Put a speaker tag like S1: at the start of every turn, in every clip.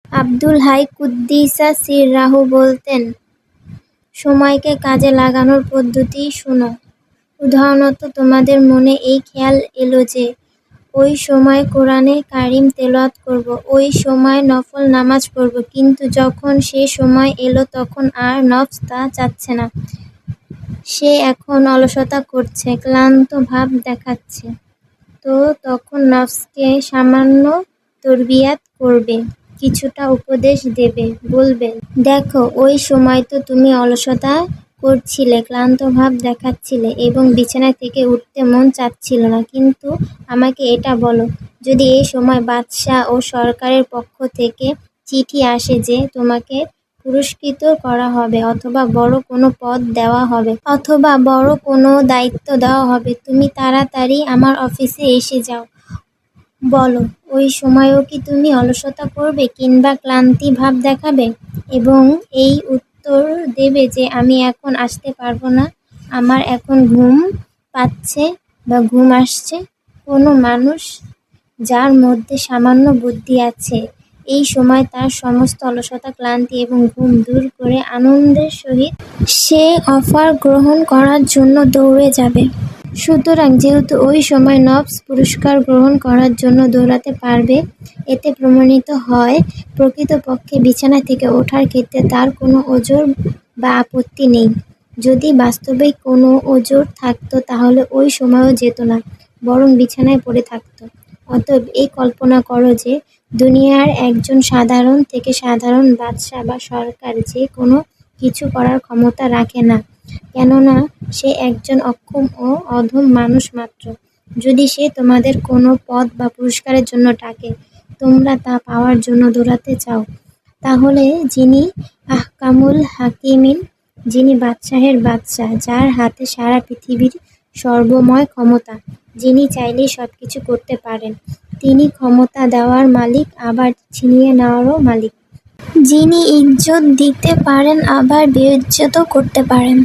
S1: Abdul high কুদ্দিসা সিররাহু বলতেন, সময়কে কাজে লাগানোর পদ্ধতি শোনো। উদাহরণত তোমাদের মনে এই খেয়াল এলো যে, ওই সময় কোরআনে কারিম তেলাওয়াত করব, ওই সময় নফল নামাজ পড়ব, কিন্তু যখন সে সময় এলো তখন আর নফস তা চাচ্ছে না। সে এখন অলসতা করছে, ক্লান্ত ভাব দেখাচ্ছে। তো তখন নফসকে সামান্য তরবিয়াত করবে, কিছুটা উপদেশ দেবে, বলবে, দেখো ওই সময় তো তুমি অলসতা করছিলে, ক্লান্ত ভাব দেখাচ্ছিলে এবং বিছানা থেকে উঠতে মন চাচ্ছিল না, কিন্তু আমাকে এটা বলো, যদি এই সময় বাদশাহ ও সরকারের পক্ষ থেকে চিঠি আসে যে তোমাকে পুরস্কৃত করা হবে অথবা বড় কোনো পদ দেওয়া হবে অথবা বড় কোনো দায়িত্ব দেওয়া হবে, তুমি তাড়াতাড়ি আমার অফিসে এসে যাও, বলো ওই সময়ও কি তুমি অলসতা করবে কিংবা ক্লান্তি ভাব দেখাবে এবং এই উত্তর দেবে যে আমি এখন আসতে পারবো না, আমার এখন ঘুম পাচ্ছে বা ঘুম আসছে। কোনো মানুষ যার মধ্যে সামান্য বুদ্ধি আছে, এই সময় তার সমস্ত অলসতা, ক্লান্তি এবং ঘুম দূর করে আনন্দের সহিত সে অফার গ্রহণ করার জন্য দৌড়ে যাবে। সুতরাং যেহেতু ওই সময় নফস পুরস্কার গ্রহণ করার জন্য দৌড়াতে পারবে, এতে প্রমাণিত হয় প্রকৃতপক্ষে বিছানা থেকে ওঠার ক্ষেত্রে তার কোনো ওজর বা আপত্তি নেই। যদি বাস্তবিক কোনো ওজর থাকতো তাহলে ওই সময়ও যেত না, বরং বিছানায় পড়ে থাকতো। অতএব এই কল্পনা করো যে দুনিয়ার একজন সাধারণ থেকে সাধারণ বাদশাহ বা সরকার যে কোনো কিছু করার ক্ষমতা রাখে না, কেননা সে একজন অক্ষম ও অধম মানুষ মাত্র। যদি সে তোমাদের কোনো পদ বা পুরস্কারের জন্য ডাকে, তোমরা তা পাওয়ার জন্য দৌড়াতে চাও, তাহলে যিনি আহকামুল হাকিমিন, যিনি বাদশাহের বাদশাহ, যার হাতে সারা পৃথিবীর সর্বময় ক্ষমতা, যিনি চাইলেই সবকিছু করতে পারেন, তিনি ক্ষমতা দেওয়ার মালিক আবার ছিনিয়ে নেওয়ারও মালিক। যিনি ইজ্জত দিতে পারেন আবার বেইজ্জতও করতে পারেন।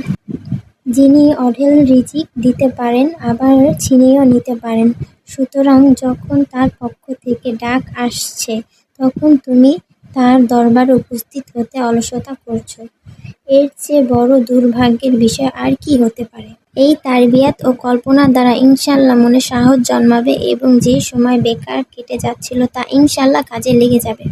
S1: যিনি অঢেল রিজিক দিতে পারেন আবার ছিনিয়েও নিতে পারেন। সুতরাং যখন তার পক্ষ থেকে ডাক আসছে তখন তুমি তার দরবারে উপস্থিত হতে অলসতা করছো। এর চেয়ে বড় দুর্ভাগ্যের বিষয় আর কি হতে পারে? এই তারবিয়াত ও কল্পনার দ্বারা ইনশাআল্লাহ মনে সাহস জন্মাবে এবং যে সময় বেকার কেটে যাচ্ছিল তা ইনশাআল্লাহ কাজে লেগে যাবে।